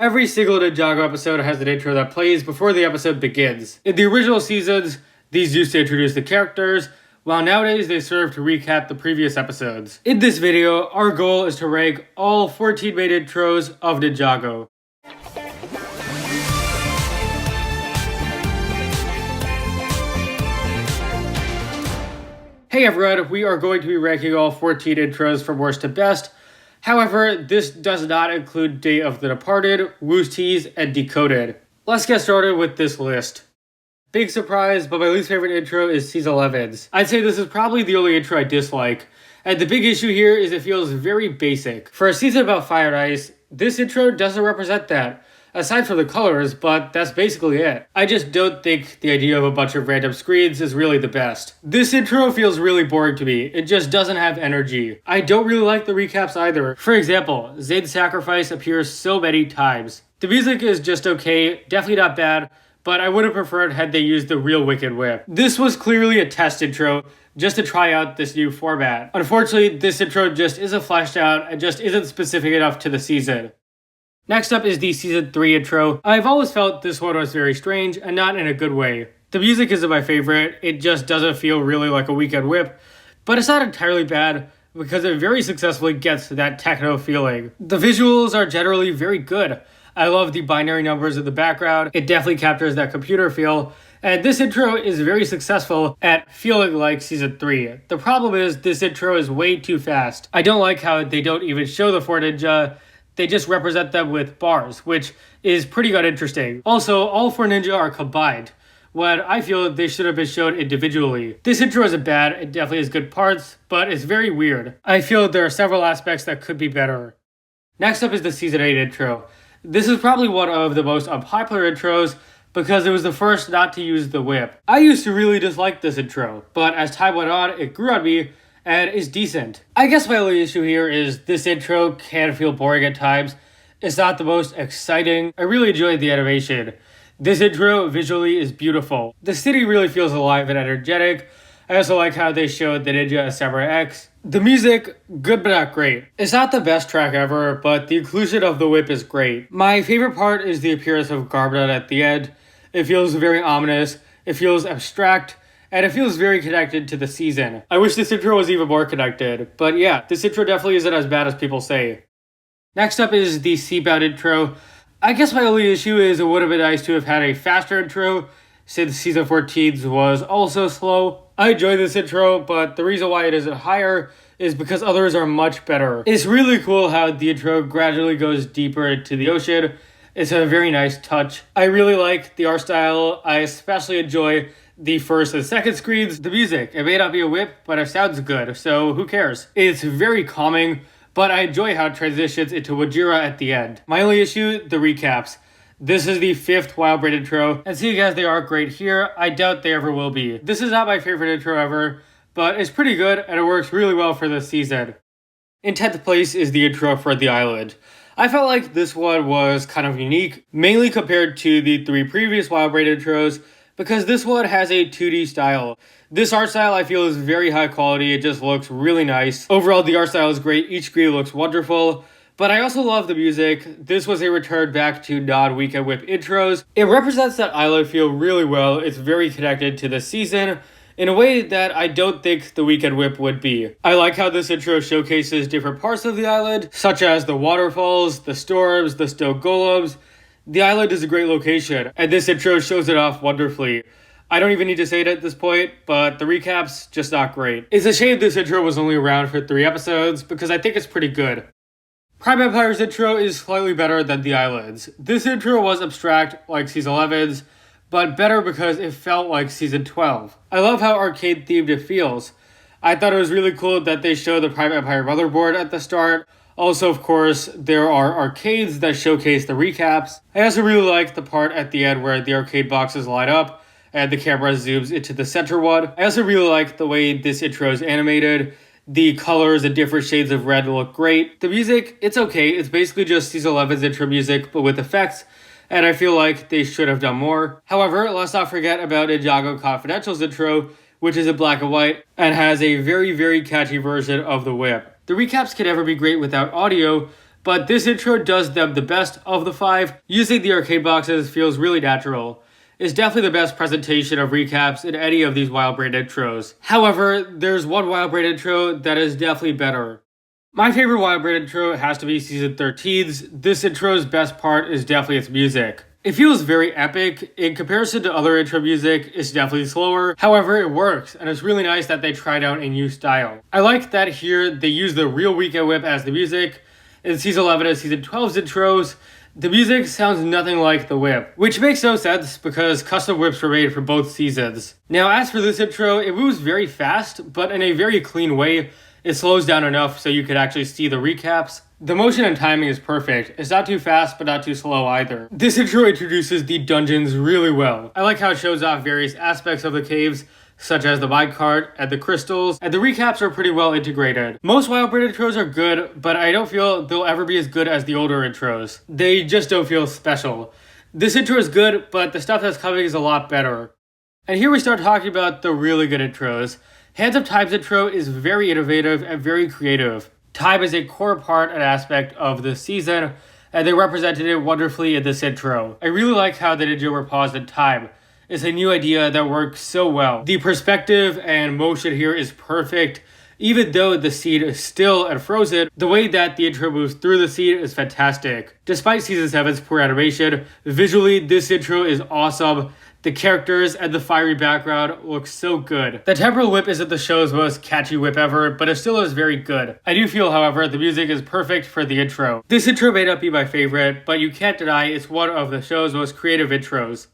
Every single Ninjago episode has an intro that plays before the episode begins. In the original seasons, these used to introduce the characters, while nowadays they serve to recap the previous episodes. In this video, our goal is to rank all 14 main intros of Ninjago. Hey everyone, we are going to be ranking all 14 intros from worst to best. However, this does not include Day of the Departed, Wu's Tease, and Decoded. Let's get started with this list. Big surprise, but my least favorite intro is Season 11's. I'd say this is probably the only intro I dislike, and the big issue here is it feels very basic. For a season about fire and ice, this intro doesn't represent that, aside from the colors, but that's basically it. I just don't think the idea of a bunch of random screens is really the best. This intro feels really boring to me. It just doesn't have energy. I don't really like the recaps either. For example, Zane's sacrifice appears so many times. The music is just okay, definitely not bad, but I would have preferred had they used the real Wicked Whip. This was clearly a test intro, just to try out this new format. Unfortunately, this intro just isn't fleshed out and just isn't specific enough to the season. Next up is the Season 3 intro. I've always felt this one was very strange, and not in a good way. The music isn't my favorite, it just doesn't feel really like a Weekend Whip, but it's not entirely bad, because it very successfully gets that techno feeling. The visuals are generally very good. I love the binary numbers in the background, it definitely captures that computer feel, and this intro is very successful at feeling like Season 3. The problem is, this intro is way too fast. I don't like how they don't even show the 4 ninja, they just represent them with bars, which is pretty uninteresting. Also, all 4 ninja are combined, when I feel they should have been shown individually. This intro isn't bad, it definitely has good parts, but it's very weird. I feel there are several aspects that could be better. Next up is the Season 8 intro. This is probably one of the most unpopular intros because it was the first not to use the whip. I used to really dislike this intro, but as time went on, it grew on me and is decent. I guess my only issue here is this intro can feel boring at times. It's not the most exciting. I really enjoyed the animation. This intro visually is beautiful. The city really feels alive and energetic. I also like how they showed the ninja as Samurai X. The music, good but not great. It's not the best track ever, but the inclusion of the whip is great. My favorite part is the appearance of Garmadon at the end. It feels very ominous, it feels abstract, and it feels very connected to the season. I wish this intro was even more connected, but yeah, this intro definitely isn't as bad as people say. Next up is the Seabound intro. I guess my only issue is it would have been nice to have had a faster intro, since Season 14's was also slow. I enjoy this intro, but the reason why it isn't higher is because others are much better. It's really cool how the intro gradually goes deeper into the ocean. It's a very nice touch. I really like the art style. I especially enjoy the first and second screens. The music, it may not be a whip, but it sounds good, so who cares? It's very calming, but I enjoy how it transitions into Wajira at the end. My only issue, the recaps. This is the 5th Wild Braid intro, and seeing as they are great here, I doubt they ever will be. This is not my favorite intro ever, but it's pretty good, and it works really well for this season. In 10th place is the intro for The Island. I felt like this one was kind of unique, mainly compared to the 3 previous Wild Braid intros, because this one has a 2D style. This art style I feel is very high quality, it just looks really nice. Overall the art style is great, each screen looks wonderful, but I also love the music. This was a return back to non-Weekend Whip intros. It represents that island feel really well, it's very connected to the season, in a way that I don't think the Weekend Whip would be. I like how this intro showcases different parts of the island, such as the waterfalls, the storms, the snow golems. The island is a great location, and this intro shows it off wonderfully. I don't even need to say it at this point, but the recap's just not great. It's a shame this intro was only around for 3 episodes, because I think it's pretty good. Prime Empire's intro is slightly better than the island's. This intro was abstract, like Season 11's, but better because it felt like Season 12. I love how arcade-themed it feels. I thought it was really cool that they showed the Prime Empire motherboard at the start. Also, of course, there are arcades that showcase the recaps. I also really like the part at the end where the arcade boxes light up and the camera zooms into the center one. I also really like the way this intro is animated. The colors and different shades of red look great. The music, it's okay. It's basically just Season 11's intro music, but with effects, and I feel like they should have done more. However, let's not forget about Ninjago Confidential's intro, which is in black and white, and has a very, very catchy version of the whip. The recaps can never be great without audio, but this intro does them the best of the 5. Using the arcade boxes feels really natural. It's definitely the best presentation of recaps in any of these Wild Braid intros. However, there's one Wild Braid intro that is definitely better. My favorite Wild Braid intro has to be Season 13's. This intro's best part is definitely its music. It feels very epic. In comparison to other intro music, it's definitely slower. However, it works, and it's really nice that they tried out a new style. I like that here they use the real Weekend Whip as the music. In Season 11 and Season 12's intros, the music sounds nothing like the whip, which makes no sense because custom whips were made for both seasons. Now, as for this intro, it moves very fast, but in a very clean way. It slows down enough so you could actually see the recaps. The motion and timing is perfect. It's not too fast, but not too slow either. This intro introduces the dungeons really well. I like how it shows off various aspects of the caves, such as the minecart and the crystals, and the recaps are pretty well integrated. Most Wild Braid intros are good, but I don't feel they'll ever be as good as the older intros. They just don't feel special. This intro is good, but the stuff that's coming is a lot better. And here we start talking about the really good intros. Hands Up Time's intro is very innovative and very creative. Time is a core part and aspect of this season, and they represented it wonderfully in this intro. I really like how the ninja were paused in time. It's a new idea that works so well. The perspective and motion here is perfect. Even though the scene is still and frozen, the way that the intro moves through the scene is fantastic. Despite Season 7's poor animation, visually this intro is awesome. The characters and the fiery background look so good. The temporal whip isn't the show's most catchy whip ever, but it still is very good. I do feel, however, the music is perfect for the intro. This intro may not be my favorite, but you can't deny it's one of the show's most creative intros.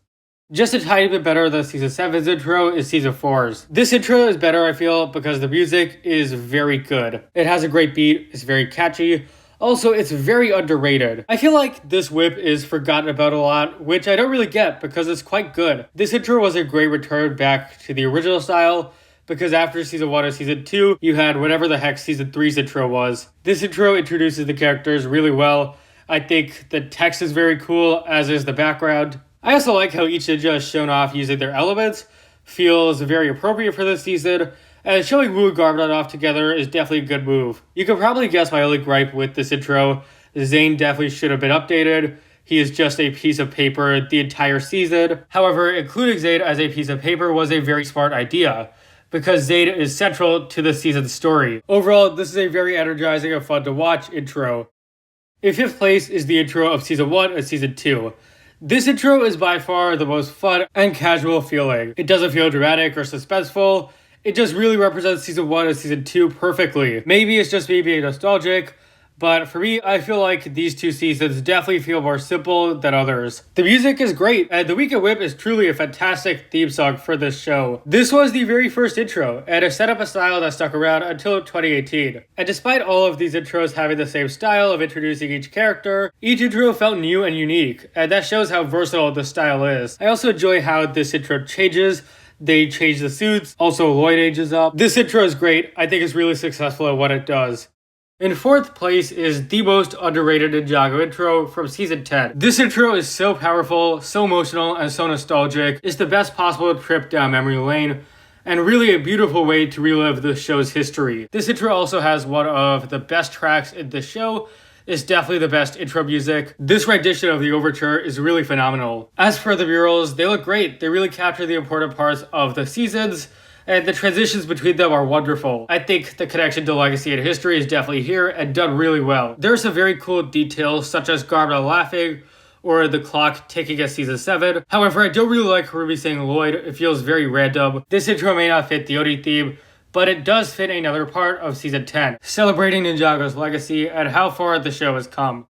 Just a tiny bit better than Season 7's intro is Season 4's. This intro is better, I feel, because the music is very good. It has a great beat, it's very catchy. Also, it's very underrated. I feel like this whip is forgotten about a lot, which I don't really get because it's quite good. This intro was a great return back to the original style, because after Season 1 and Season 2, you had whatever the heck Season 3's intro was. This intro introduces the characters really well. I think the text is very cool, as is the background. I also like how each ninja is shown off using their elements. Feels very appropriate for this season, and showing Wu and Garmadon off together is definitely a good move. You can probably guess my only gripe with this intro. Zane definitely should have been updated. He is just a piece of paper the entire season. However, including Zane as a piece of paper was a very smart idea, because Zane is central to the season's story. Overall, this is a very energizing and fun to watch intro. In 5th place is the intro of Season 1 and Season 2. This intro is by far the most fun and casual feeling. It doesn't feel dramatic or suspenseful. It just really represents Season 1 and Season 2 perfectly. Maybe it's just me being nostalgic, but for me, I feel like these two seasons definitely feel more simple than others. The music is great, and the Weekend Whip is truly a fantastic theme song for this show. This was the very first intro, and it set up a style that stuck around until 2018. And despite all of these intros having the same style of introducing each character, each intro felt new and unique, and that shows how versatile this style is. I also enjoy how this intro changes. They change the suits, also Lloyd ages up. This intro is great. I think it's really successful at what it does. In 4th place is the most underrated Ninjago intro from Season 10. This intro is so powerful, so emotional, and so nostalgic. It's the best possible trip down memory lane, and really a beautiful way to relive the show's history. This intro also has one of the best tracks in the show. It's definitely the best intro music. This rendition of the overture is really phenomenal. As for the murals, they look great. They really capture the important parts of the seasons, and the transitions between them are wonderful. I think the connection to legacy and history is definitely here and done really well. There are some very cool details, such as Garmadon laughing, or the clock ticking at Season 7. However, I don't really like Ruby saying Lloyd. It feels very random. This intro may not fit the Oni theme, but it does fit another part of Season 10, celebrating Ninjago's legacy and how far the show has come.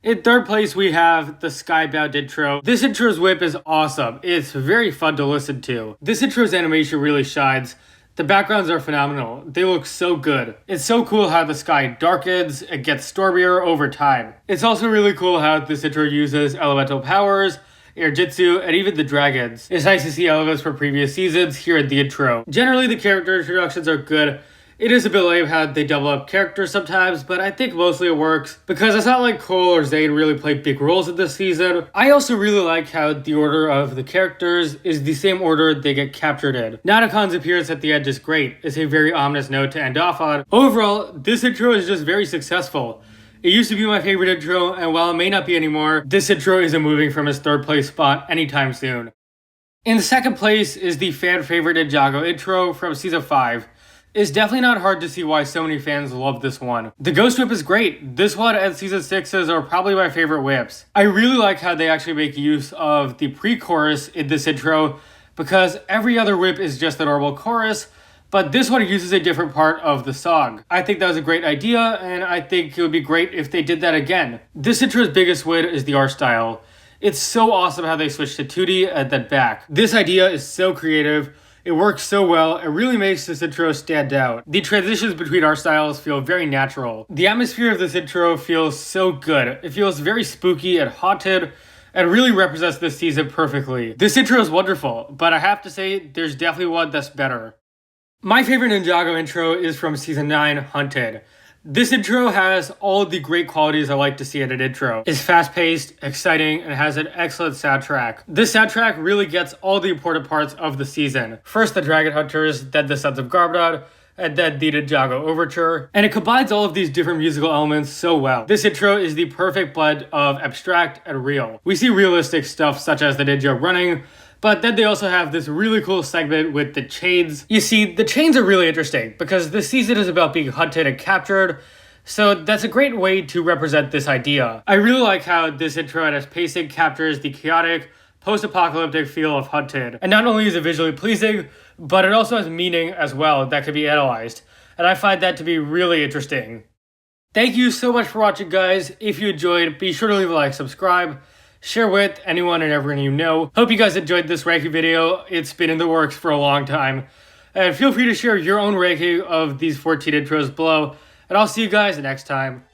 In 3rd place, we have the Skybound intro. This intro's whip is awesome. It's very fun to listen to. This intro's animation really shines. The backgrounds are phenomenal. They look so good. It's so cool how the sky darkens and gets stormier over time. It's also really cool how this intro uses elemental powers, Airjitzu, and even the dragons. It's nice to see elements from previous seasons here in the intro. Generally, the character introductions are good. It is a bit lame how they double up characters sometimes, but I think mostly it works because it's not like Cole or Zane really play big roles in this season. I also really like how the order of the characters is the same order they get captured in. Nanakon's appearance at the end is great. It's a very ominous note to end off on. Overall, this intro is just very successful. It used to be my favorite intro, and while it may not be anymore, this intro isn't moving from its third place spot anytime soon. In second place is the fan favorite Ninjago intro from Season 5. It's definitely not hard to see why so many fans love this one. The Ghost Whip is great. This one and Season 6's are probably my favorite whips. I really like how they actually make use of the pre-chorus in this intro, because every other whip is just the normal chorus, but this one uses a different part of the song. I think that was a great idea, and I think it would be great if they did that again. This intro's biggest win is the art style. It's so awesome how they switched to 2D and then back. This idea is so creative, it works so well, it really makes this intro stand out. The transitions between art styles feel very natural. The atmosphere of this intro feels so good. It feels very spooky and haunted, and really represents this season perfectly. This intro is wonderful, but I have to say, there's definitely one that's better. My favorite Ninjago intro is from Season 9, Hunted. This intro has all the great qualities I like to see in an intro. It's fast-paced, exciting, and has an excellent soundtrack. This soundtrack really gets all the important parts of the season. First the Dragon Hunters, then the Sons of Garmadon, and then the Ninjago Overture. And it combines all of these different musical elements so well. This intro is the perfect blend of abstract and real. We see realistic stuff such as the ninja running, but then they also have this really cool segment with the chains. You see, the chains are really interesting because this season is about being hunted and captured, so that's a great way to represent this idea. I really like how this intro and its pacing captures the chaotic, post-apocalyptic feel of Hunted. And not only is it visually pleasing, but it also has meaning as well that can be analyzed. And I find that to be really interesting. Thank you so much for watching, guys. If you enjoyed, be sure to leave a like, subscribe, share with anyone and everyone you know. Hope you guys enjoyed this ranking video. It's been in the works for a long time. And feel free to share your own ranking of these 14 intros below. And I'll see you guys next time.